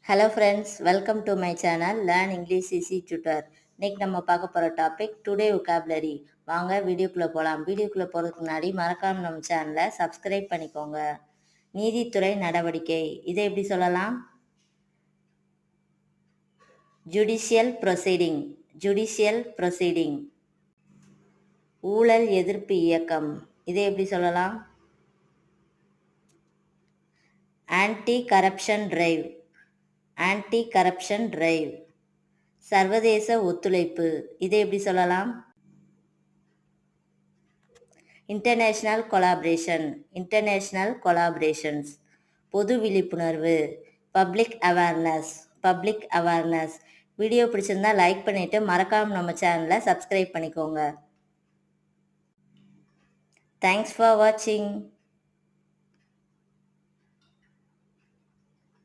Hello friends, welcome to my channel learn English easy tutor. இன்னைக்கு நம்ம பார்க்க போகிற டாபிக் டுடே vocabulary. வாங்க வீடியோக்குள்ளே போகலாம். வீடியோக்குள்ளே போகிறதுக்கு முன்னாடி மறக்காம நம்ம சேனலை சப்ஸ்கிரைப் பண்ணிக்கோங்க. நீதித்துறை நடவடிக்கை, இதை எப்படி சொல்லலாம்? Judicial proceeding. Judicial proceeding. ஊழல் எதிர்ப்பு இயக்கம், இதை எப்படி சொல்லலாம்? Anti corruption drive. Anti corruption drive. சர்வதேச ஒத்துழைப்பு, இதை எப்படி சொல்லலாம்? International collaboration. International collaborations. பொது விழிப்புணர்வு. Public awareness. Public awareness. Video பிடிச்சிருந்தா லைக் பண்ணிவிட்டு மறக்காமல் நம்ம சேனலை சப்ஸ்கிரைப் பண்ணிக்கோங்க. தேங்க்ஸ் ஃபார் வாட்சிங்.